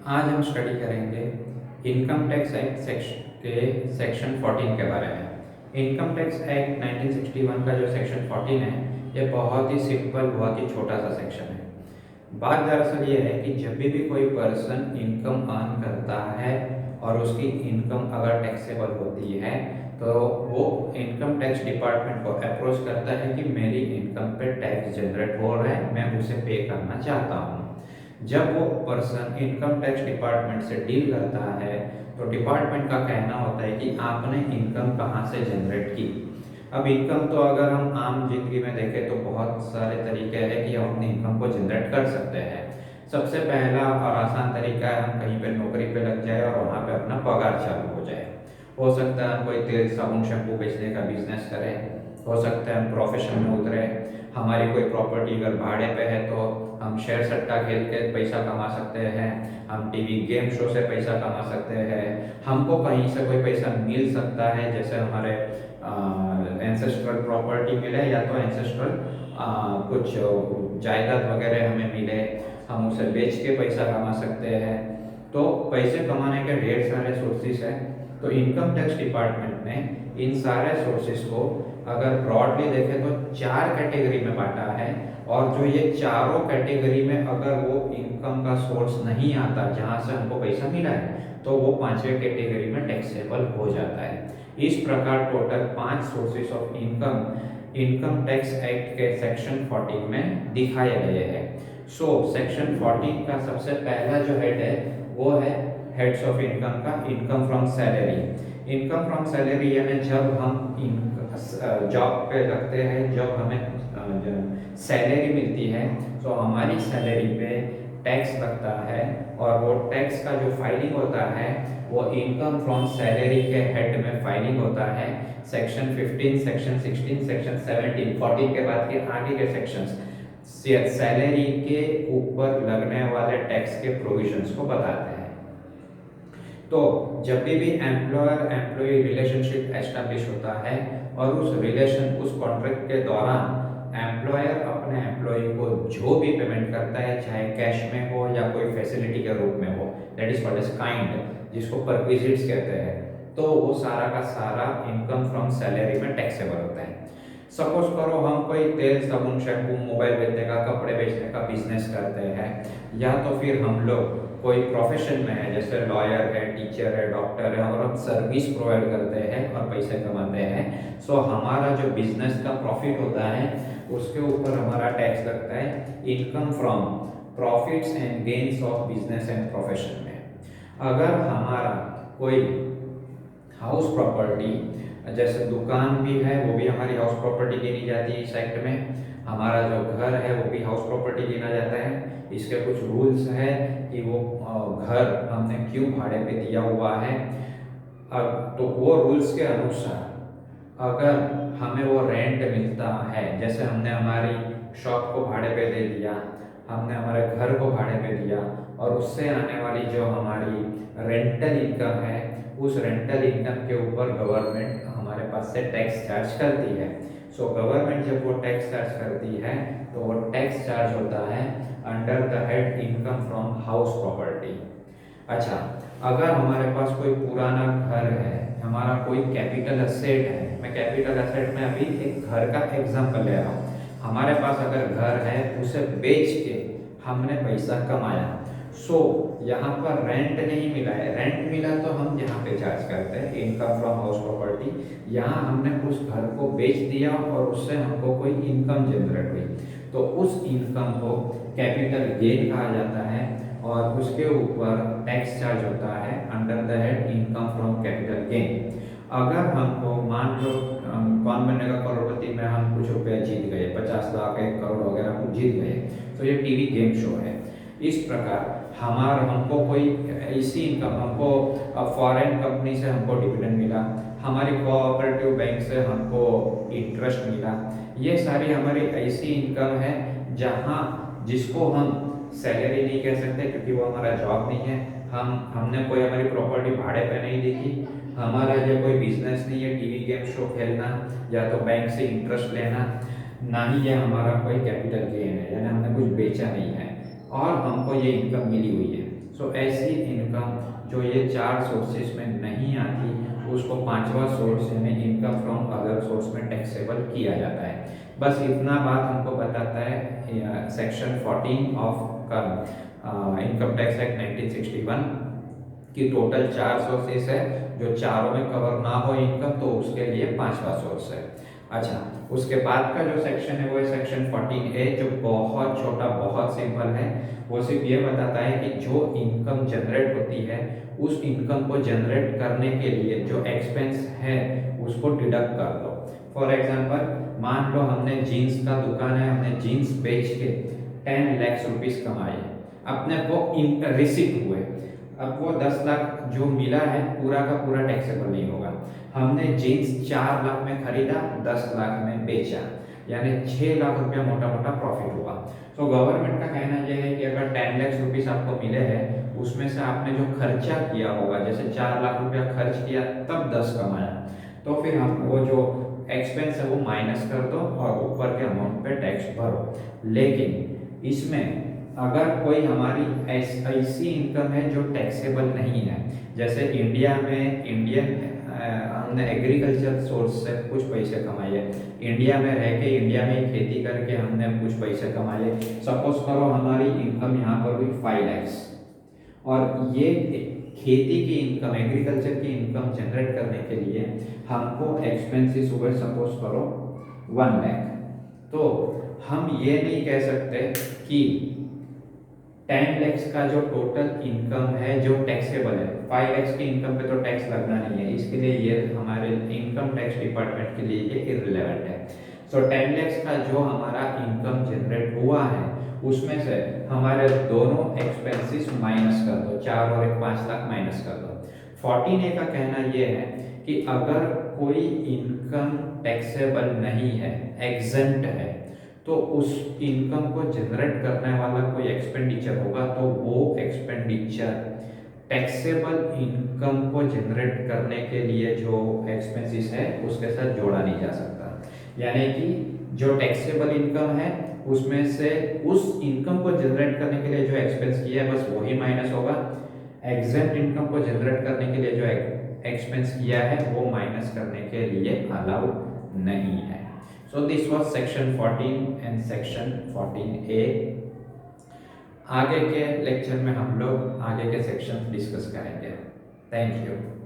आज हम स्टडी करेंगे इनकम टैक्स एक्ट सेक्शन 14 के बारे में। इनकम टैक्स एक्ट 1961 का जो सेक्शन 14 है, ये बहुत ही सिंपल, बहुत ही छोटा सा सेक्शन है। बात दरअसल ये है कि जब भी कोई पर्सन इनकम अर्न करता है और उसकी इनकम अगर टैक्सेबल होती है तो वो इनकम टैक्स डिपार्टमेंट को अप्रोच करता है कि मेरी इनकम पे टैक्स जनरेट हो रहा है, मैं उसे पे करना चाहता हूँ। जब वो पर्सन इनकम टैक्स डिपार्टमेंट से डील करता है तो डिपार्टमेंट का कहना होता है कि आपने इनकम कहाँ से जनरेट की। अब इनकम तो अगर हम आम जिंदगी में देखें तो बहुत सारे तरीके हैं कि हम अपनी इनकम को जनरेट कर सकते हैं। सबसे पहला और आसान तरीका है हम कहीं पे नौकरी पे लग जाए और वहाँ पे अपना पगार चालू हो जाए। हो सकता है हम कोई तेल साबुन शैम्पू बेचने का बिजनेस करें, हो सकता है हम प्रोफेशन में उतरे, हमारी कोई प्रॉपर्टी अगर भाड़े पे है तो हम शेयर सट्टा खेल के पैसा कमा सकते हैं, हम टीवी गेम शो से पैसा कमा सकते हैं, हमको कहीं से कोई पैसा मिल सकता है, जैसे हमारे एंसेस्ट्रल प्रॉपर्टी मिले या तो एंसेस्ट्रल कुछ जायदाद वगैरह हमें मिले, हम उसे बेच के पैसा कमा सकते हैं। तो पैसे कमाने के ढेर सारे सोर्सेस हैं। तो इनकम टैक्स डिपार्टमेंट ने इन सारे सोर्सेस को अगर ब्रॉडली देखें तो 4 कैटेगरी में बांटा है, और जो ये चारों कैटेगरी में अगर वो इनकम का सोर्स नहीं आता जहां से हमको पैसा मिला है तो वो 5वें कैटेगरी में टैक्सेबल हो जाता है। इस प्रकार total 5 sources of income income tax act के सेक्शन 14 में दिखाए गए हैं। सो सेक्शन 14 का सबसे पहला जो हेड है वो है हेड्स ऑफ इनकम का, income from salary. Income from salary यानी जब हम जॉब पे लगते हैं, जब हमें सैलरी मिलती है तो हमारी सैलरी पे टैक्स लगता है, और वो टैक्स का जो फाइलिंग होता है वो इनकम फ्रॉम सैलरी के हेड में फाइलिंग होता है। सेक्शन 15, सेक्शन 16, सेक्शन 17, 14 के बाद के आगे के सेक्शंस सैलरी के ऊपर लगने वाले टैक्स के प्रोविजंस को बताते हैं। तो जब भी एम्प्लॉयर एम्प्लॉय रिलेशनशिप एस्टैब्लिश होता है और उस कॉन्ट्रैक्ट के दौरान एम्प्लॉयर अपने एम्प्लॉय को जो भी पेमेंट करता है, चाहे कैश में हो या कोई फैसिलिटी के रूप में हो, that is called as kind, जिसको परक्विजिट्स कहते हैं, तो वो सारा का सारा इनकम फ्रॉम सैलरी में टैक्सेबल होता है। सपोज करो हम कोई तेल साबुन शैम्पू मोबाइल बेचने का, कपड़े बेचने का बिजनेस करते हैं, या तो फिर हम लोग कोई प्रोफेशन में है, जैसे लॉयर है, टीचर है, डॉक्टर है, और हम सर्विस प्रोवाइड करते हैं और पैसे कमाते हैं। सो हमारा जो बिजनेस का प्रॉफिट होता है उसके ऊपर हमारा टैक्स लगता है income from profits and gains of business and profession में। अगर हमारा कोई हाउस प्रॉपर्टी, जैसे दुकान भी है वो भी हमारी हाउस प्रॉपर्टी गिनी जाती है इस एक्ट में, हमारा जो घर है वो भी हाउस प्रॉपर्टी गिना जाता है। इसके कुछ रूल्स है कि वो घर हमने क्यों भाड़े पे दिया हुआ है। अब तो वो रूल्स के अनुसार अगर हमें वो रेंट मिलता है, जैसे हमने हमारी शॉप को भाड़े पे दे दिया, हमने हमारे घर को भाड़े पे दिया, और उससे आने वाली जो हमारी रेंटल इनकम है उस रेंटल इनकम के ऊपर गवर्नमेंट हमारे पास से टैक्स चार्ज करती है। सो गवर्नमेंट जब वो टैक्स चार्ज करती है तो वो टैक्स चार्ज होता है under the head income from house property. अच्छा, अगर हमारे पास कोई पुराना घर है, हमारा कोई कैपिटल एसेट है, मैं कैपिटल एसेट में अभी एक घर का एग्जांपल ले रहा हूँ, हमारे पास अगर घर है उसे बेच के हमने पैसा कमाया, सो यहाँ पर रेंट नहीं मिला है, रेंट मिला तो हम यहाँ पे चार्ज करते हैं इनकम फ्रॉम हाउस प्रॉपर्टी। यहाँ हमने उस घर को बेच दिया और उससे हमको कोई इनकम जनरेट हुई, तो उस इनकम को कैपिटल गेन कहा जाता है, और उसके ऊपर टैक्स चार्ज होता है under the head income from capital gain. अगर हमको मान लो कौन बनेगा करोड़पति में हम कुछ रुपया जीत गए, 50 लाख 1 करोड़ वगैरह कुछ जीत गए, तो ये टीवी गेम शो है। इस प्रकार हमको कोई ऐसी इनकम, हमको फॉरेन कंपनी से हमको डिविडेंड मिला, हमारी कोऑपरेटिव बैंक से हमको इंटरेस्ट मिला, ये सारी हमारी ऐसी इनकम है जहाँ जिसको हम सैलरी नहीं कह सकते क्योंकि वो हमारा जॉब नहीं है, हमने कोई हमारी प्रॉपर्टी भाड़े पे नहीं दी थी, हमारा जो कोई बिजनेस नहीं है टीवी गेम शो खेलना या तो बैंक से इंटरेस्ट लेना, ना ही ये हमारा कोई कैपिटल गेन है, यानी हमने कुछ बेचा नहीं है और हमको ये इनकम मिली हुई है। सो ऐसी इनकम जो ये 4 सोर्सेस में नहीं आती उसको 5वां सोर्स यानी इनकम फ्रॉम अदर सोर्स में टैक्सेबल किया जाता है। बस इतना बात हमको बताता है section 14 of income tax act 1961 कि टोटल 4 सोर्सेस है, जो चारों में कवर ना हो इनकम तो उसके लिए 5वां सोर्स है। अच्छा, उसके बाद का जो सेक्शन है वो है सेक्शन 14A, जो बहुत छोटा बहुत सिंपल है। वो सिर्फ ये बताता है कि जो इनकम जनरेट होती है उस इनकम को जनरेट करने के लिए जो एक्सपेंस है उसको डिडक्ट कर दो। फॉर एग्जांपल, मान लो हमने जीन्स का दुकान है, हमने जीन्स बेच के 10 लाख रुपीस कमाए, अपने वो रिसिप्ट हुए। अब वो 10 लाख जो मिला है पूरा का पूरा टैक्सेबल नहीं होगा। हमने जीन्स 4 लाख में खरीदा, 10 लाख में बेचा, यानी 6 लाख रुपया मोटा मोटा प्रॉफिट हुआ। तो गवर्नमेंट का कहना यह है कि अगर 10 लाख रुपीस आपको मिले हैं उसमें से आपने जो खर्चा किया होगा, जैसे 4 लाख रुपया खर्च किया तब 10 कमाया, तो फिर हम वो जो एक्सपेंस है वो माइनस कर दो और ऊपर के अमाउंट पे टैक्स भरो। लेकिन इसमें अगर कोई हमारी ऐसी इनकम है जो टैक्सेबल नहीं है, जैसे इंडिया में हमने एग्रीकल्चर सोर्स से कुछ पैसे कमाए, इंडिया में रह के इंडिया में खेती करके हमने कुछ पैसे कमाए, सपोज करो हमारी इनकम यहाँ पर हुई 5 लाख और ये खेती की इनकम एग्रीकल्चर की इनकम जनरेट करने के लिए हमको एक्सपेंसेस हुए सपोज करो 1 लाख, तो हम ये नहीं कह सकते कि 10 लैक्स का जो टोटल इनकम है जो टैक्सेबल है, 5 लैक्स की इनकम पे तो टैक्स लगना नहीं है, इसके लिए ये हमारे इनकम टैक्स डिपार्टमेंट के लिए ये इररिलेवेंट है। सो 10 लैक्स का जो हमारा इनकम जनरेट हुआ है उसमें से हमारे दोनों एक्सपेंसेस माइनस कर दो, 4 और 1 5 लाख माइनस कर दो। 14A का कहना ये है कि अगर कोई इनकम टैक्सेबल नहीं है, एग्जेंट है, तो उस इनकम को जनरेट करने वाला कोई एक्सपेंडिचर होगा तो वो एक्सपेंडिचर टैक्सेबल इनकम को जनरेट करने के लिए जो एक्सपेंसेस है उसके साथ जोड़ा नहीं जा सकता। यानी कि जो टैक्सेबल इनकम है उसमें से उस इनकम को जनरेट करने के लिए जो एक्सपेंस किया है बस वही माइनस होगा, एग्जेंट इनकम को जनरेट करने के लिए जो एक्सपेंस किया है वो माइनस करने के लिए अलाउड नहीं है। So this was section 14 and section 14A। आगे के लेक्चर में हम लोग आगे के सेक्शन डिस्कस करेंगे। Thank you.